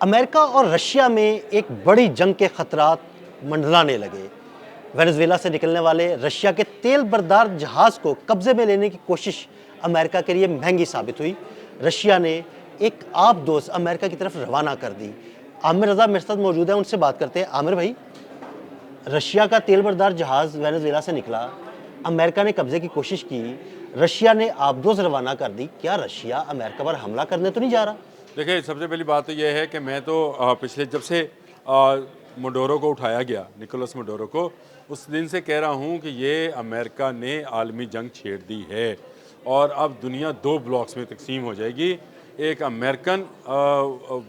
America और Russia में एक बड़ी जंग के खतरात मंडराने लगे। वेनेजुएला से निकलने वाले रशिया के तेल बरदार जहाज को कब्जे में लेने की कोशिश अमेरिका के लिए महंगी साबित हुई। रशिया ने एक आबदोज अमेरिका की तरफ रवाना कर दी। आमिर रजा मेरे साथ मौजूद है, उनसे बात करते हैं। आमिर भाई, रशिया का तेल बरदार जहाज वेनेजुएला से निकला, अमेरिका ने कब्जे की कोशिश की, रशिया ने आबदोज रवाना कर दी। क्या रशिया अमेरिका पर हमला करने तो नहीं जा रहा? देखिए, सबसे पहली बात तो ये है कि मैं तो पिछले जब से मडोरो को उठाया गया, निकोलस मडोरो को, उस दिन से कह रहा हूँ कि ये अमेरिका ने आलमी जंग छेड़ दी है और अब दुनिया दो ब्लॉक्स में तकसीम हो जाएगी। एक अमेरिकन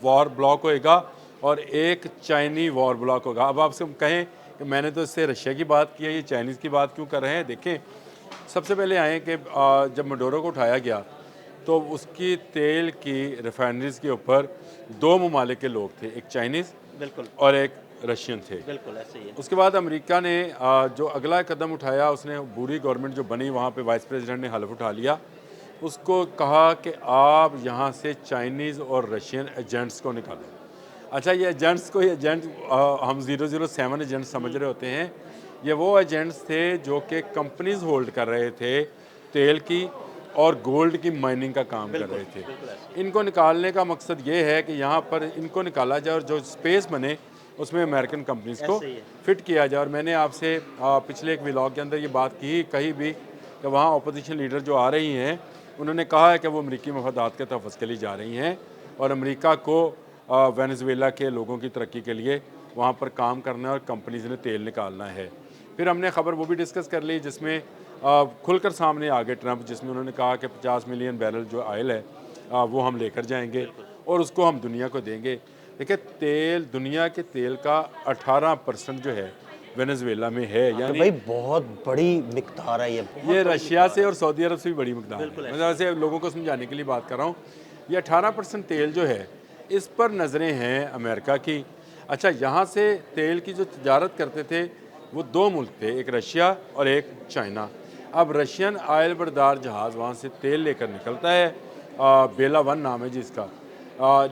वॉर ब्लॉक होएगा और एक चाइनी वॉर ब्लॉक होगा। अब आपसे कहें कि मैंने तो इससे रशिया की बात की है, ये चाइनीज़ की बात क्यों कर रहे हैं? देखें, सबसे पहले आए कि जब मडोरो को उठाया गया तो उसकी तेल की रिफाइनरीज के ऊपर दो ममालिक के लोग थे, एक चाइनीज़ बिल्कुल और एक रशियन थे। बिल्कुल ऐसे ही है। उसके बाद अमेरिका ने जो अगला कदम उठाया, उसने बुरी गवर्नमेंट जो बनी वहाँ पे वाइस प्रेसिडेंट ने हल्फ उठा लिया, उसको कहा कि आप यहाँ से चाइनीज़ और रशियन एजेंट्स को निकालो। अच्छा, ये एजेंट्स को, ये एजेंट हम 007 एजेंट समझ रहे होते हैं, ये वो एजेंट्स थे जो कि कंपनीज होल्ड कर रहे थे तेल की और गोल्ड की माइनिंग का काम कर रहे थे। इनको निकालने का मकसद ये है कि यहाँ पर इनको निकाला जाए और जो स्पेस बने उसमें अमेरिकन कंपनीज को फिट किया जाए। और मैंने आपसे पिछले एक व्लॉग के अंदर ये बात कही भी कि वहाँ अपोजिशन लीडर जो आ रही हैं, उन्होंने कहा है कि वो अमरीकी मफादात के तहफ़्फ़ुज़ के लिए जा रही हैं और अमरीका को वेनेजुएला के लोगों की तरक्की के लिए वहाँ पर काम करना है और कंपनीज ने तेल निकालना है। फिर हमने ख़बर वो भी डिस्कस कर ली जिसमें खुलकर सामने आ गए ट्रंप, जिसमें उन्होंने कहा कि 50 मिलियन बैरल जो ऑयल है वो हम लेकर जाएंगे और उसको हम दुनिया को देंगे। देखिए, तेल, दुनिया के तेल का 18% जो है वेनेजुएला में है, यानी भाई बहुत बड़ी मिकदार है ये रशिया से और सऊदी अरब से भी बड़ी मिकदार है। मतलब ऐसे लोगों को समझाने के लिए बात कर रहा हूँ। ये 18% तेल जो है, इस पर नज़रें हैं अमेरिका की। अच्छा, यहाँ से तेल की जो तजारत करते थे वो दो मुल्क थे, एक रशिया और एक चाइना। अब रशियन आयल बरदार जहाज़ वहाँ से तेल लेकर निकलता है, बेला वन नाम है जिसका,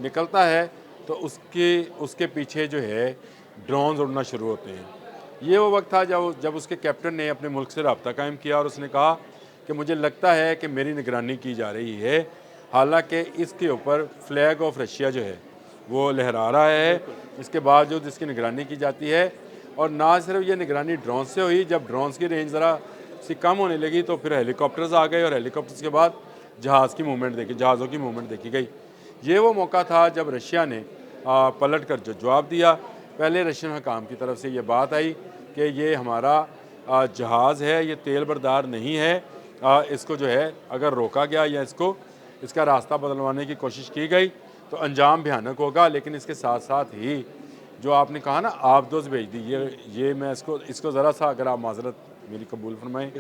निकलता है तो उसके पीछे जो है ड्रोन्स उड़ना शुरू होते हैं। ये वो वक्त था जब उसके कैप्टन ने अपने मुल्क से रब्ता कायम किया और उसने कहा कि मुझे लगता है कि मेरी निगरानी की जा रही है, हालांकि इसके ऊपर फ्लैग ऑफ रशिया जो है वो लहरा रहा है। इसके बावजूद इसकी निगरानी की जाती है और ना सिर्फ ये निगरानी ड्रोन से हुई, जब ड्रोन्स की रेंज ज़रा सी कम होने लगी तो फिर हेलीकॉप्टर्स आ गए और हेलीकॉप्टर्स के बाद जहाज़ों की मूवमेंट देखी गई। ये वो मौका था जब रशिया ने पलट कर जो जवाब दिया। पहले रशियन हुकाम की तरफ से ये बात आई कि ये हमारा जहाज़ है, ये तेल बरदार नहीं है, इसको जो है अगर रोका गया या इसका रास्ता बदलवाने की कोशिश की गई तो अंजाम भयानक होगा। लेकिन इसके साथ साथ ही जो आपने कहा ना आबदोज भेज दी, ये मैं इसको ज़रा सा अगर आप माजरत मेरी कबूल फरमाएँ,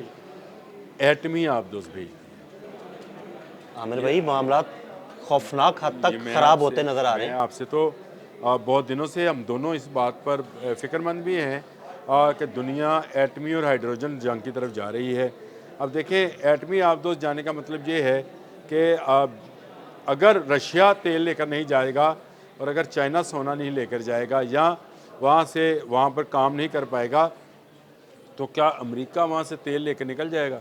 एटमी आबदोज भेज दी। आमिर भाई, मामला खौफनाक हद तक खराब होते नजर आ रहे हैं। आपसे तो बहुत दिनों से हम दोनों इस बात पर फ़िक्रमंद भी हैं कि दुनिया एटमी और हाइड्रोजन जंग की तरफ जा रही है। अब देखें, एटमी आबदोज जाने का मतलब ये है कि अगर रशिया तेल लेकर नहीं जाएगा और अगर चाइना सोना नहीं लेकर जाएगा या वहाँ पर काम नहीं कर पाएगा तो क्या अमेरिका वहाँ से तेल लेकर निकल जाएगा?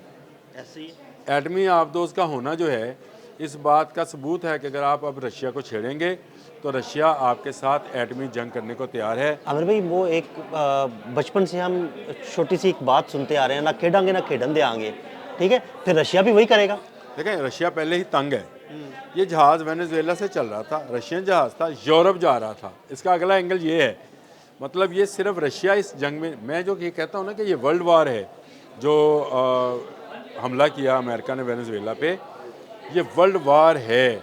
ऐसे ही एटमी आबदोज का होना जो है इस बात का सबूत है कि अगर आप अब रशिया को छेड़ेंगे तो रशिया आपके साथ एटमी जंग करने को तैयार है। आमिर भाई, वो एक बचपन से हम छोटी सी एक बात सुनते आ रहे हैं, ना खेडांगे ना खेडन दे आएंगे, ठीक है? फिर रशिया भी वही करेगा। देखें, रशिया पहले ही तंग है। ये जहाज़ वेनेजुएला से चल रहा था, रशियन जहाज़ था, यूरोप जा रहा था। इसका अगला एंगल ये है, मतलब ये सिर्फ रशिया इस जंग में, मैं जो ये कहता हूँ ना कि ये वर्ल्ड वार है जो हमला किया अमेरिका ने वेनेजुएला पे, ये वर्ल्ड वार है।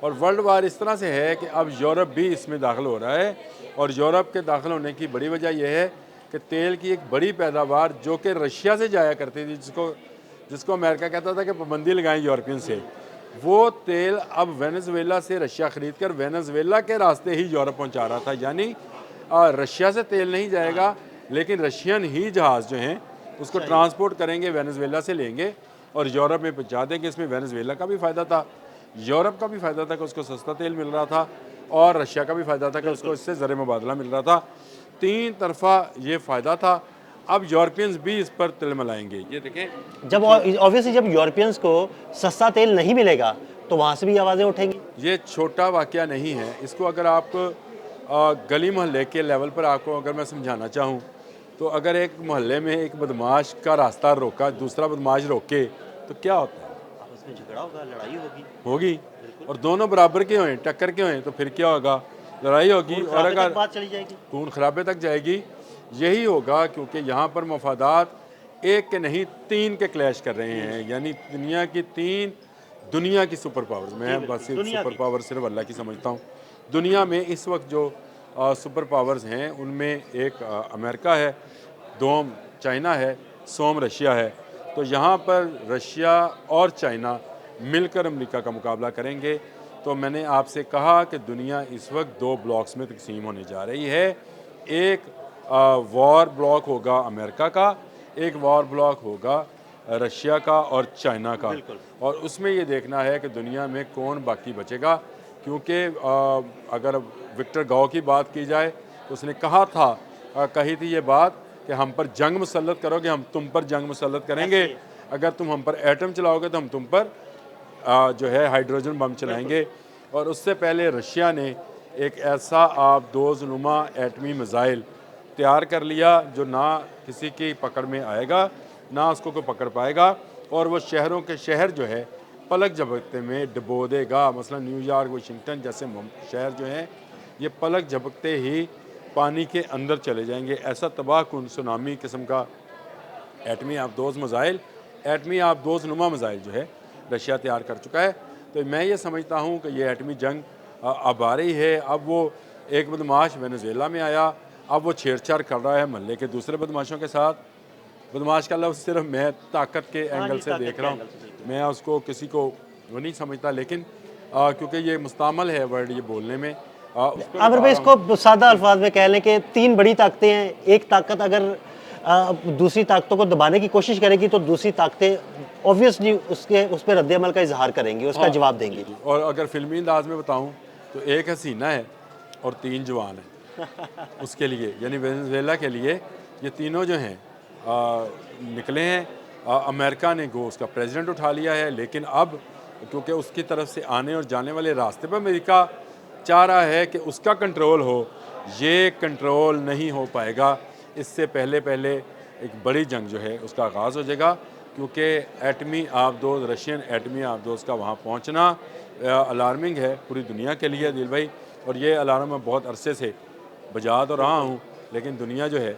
और वर्ल्ड वार इस तरह से है कि अब यूरोप भी इसमें दाखिल हो रहा है और यूरोप के दाखिल होने की बड़ी वजह यह है कि तेल की एक बड़ी पैदावार जो कि रशिया से जाया करती थी, जिसको अमेरिका कहता था कि पाबंदी लगाएं यूरोपियन से, वो तेल अब वेनेजुएला से रशिया ख़रीद कर वेनेजुएला के रास्ते ही यूरोप पहुंचा रहा था। यानी रशिया से तेल नहीं जाएगा, लेकिन रशियन ही जहाज़ जो हैं उसको ट्रांसपोर्ट करेंगे, वेनेजुएला से लेंगे और यूरोप में पहुंचा देंगे। इसमें वेनेजुएला का भी फ़ायदा था, यूरोप का भी फ़ायदा था कि उसको सस्ता तेल मिल रहा था और रशिया का भी फ़ायदा था कि उसको इससे ज़र मुबादला मिल रहा था। तीन तरफ़ा ये फ़ायदा था। अब यूरोपियंस भी इस पर तिलमिलाएंगे। ये देखें, जब ऑब्वियसली जब यूरोपियंस को सस्ता तेल नहीं मिलेगा तो वहाँ से भी आवाज़ें उठेंगी। ये छोटा वाक़या नहीं है। इसको अगर आप गली मोहल्ले के लेवल पर आपको अगर मैं समझाना चाहूँ, तो अगर एक मोहल्ले में एक बदमाश का रास्ता रोका, दूसरा बदमाश रोके, तो क्या होता है? आपस में झगड़ा होगा, लड़ाई होगी। और दोनों बराबर के हों, टक्कर के हों, तो फिर क्या होगा? लड़ाई होगी। और अगर बात चली जाएगी, खून खराबे तक जाएगी। यही होगा, क्योंकि यहाँ पर मफादात एक के नहीं तीन के क्लैश कर रहे हैं। यानी दुनिया की तीन दुनिया की सुपर पावर्स, मैं बस सुपर पावर सिर्फ अल्लाह की समझता हूँ। दुनिया में इस वक्त जो सुपर पावर्स हैं उनमें एक अमेरिका है, दोम चाइना है, सोम रशिया है। तो यहाँ पर रशिया और चाइना मिलकर अमेरिका का मुकाबला करेंगे। तो मैंने आपसे कहा कि दुनिया इस वक्त दो ब्लॉक्स में तकसीम होने जा रही है। एक वॉर ब्लॉक होगा अमेरिका का, एक वॉर ब्लॉक होगा रशिया का और चाइना का। और उसमें ये देखना है कि दुनिया में कौन बाकी बचेगा। क्योंकि अगर विक्टर गाओ की बात की जाए तो उसने कहा था, कही थी ये बात कि हम पर जंग मुसल्लत करोगे, हम तुम पर जंग मुसल्लत करेंगे। अगर तुम हम पर एटम चलाओगे तो हम तुम पर जो है हाइड्रोजन बम चलाएंगे। और उससे पहले रशिया ने एक ऐसा आबदोज़नुमा एटमी मिज़ाइल तैयार कर लिया जो ना किसी की पकड़ में आएगा, ना उसको कोई पकड़ पाएगा। और वो शहरों के शहर जो है पलक झपकते में डुबो देगा। मसलन न्यूयॉर्क, वाशिंगटन जैसे शहर जो हैं ये पलक झपकते ही पानी के अंदर चले जाएंगे। ऐसा तबाहकुन सुनामी किस्म का एटमी आबदोज़नुमा मिज़ाइल जो है रशिया तैयार कर चुका है। तो मैं ये समझता हूँ कि ये एटमी जंग अब आ रही है। अब वो एक बदमाश वेनेजुएला में आया, अब वो छेड़छाड़ कर रहा है महल्ले के दूसरे बदमाशों के साथ। बदमाश का लफ्ज़ सिर्फ मैं ताकत के एंगल से देख रहा हूँ, मैं उसको किसी को वो नहीं समझता। लेकिन क्योंकि ये मुस्तामल है वर्ड ये बोलने में। आमिर भाई, इसको सादा अल्फाज में कह लें कि तीन बड़ी ताकतें हैं। एक ताकत अगर दूसरी ताकतों को दबाने की कोशिश करेगी तो दूसरी ताकतें ऑब्वियसली उस पर रद्द-ए-अमल का इजहार करेंगी, उसका जवाब देंगी। और अगर फिल्मी अंदाज में बताऊं तो एक हसीना है और तीन जवान हैं उसके लिए, यानी वेनेजुएला के लिए ये तीनों जो हैं निकले हैं। अमेरिका ने उसका प्रेसिडेंट उठा लिया है। लेकिन अब क्योंकि उसकी तरफ से आने और जाने वाले रास्ते पर अमेरिका चाह रहा है कि उसका कंट्रोल हो, ये कंट्रोल नहीं हो पाएगा। इससे पहले एक बड़ी जंग जो है उसका आगाज़ हो जाएगा। क्योंकि एटमी आबदोज़, रशियन एटमी आबदोज़ का वहाँ पहुँचना अलार्मिंग है पूरी दुनिया के लिए दिल भाई। और ये अलार्म मैं बहुत अरसे से बजा तो रहा हूँ, लेकिन दुनिया जो है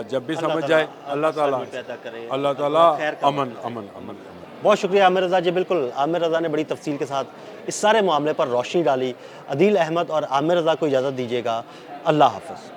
जब भी समझ जाए अल्लाह ताला अमन अमन अमन अमन। बहुत शुक्रिया आमिर रज़ा जी। बिल्कुल, आमिर रज़ा ने बड़ी तफसील के साथ इस सारे मामले पर रोशनी डाली। अदील अहमद और आमिर रज़ा को इजाज़त दीजिएगा। अल्लाह हाफ़िज़।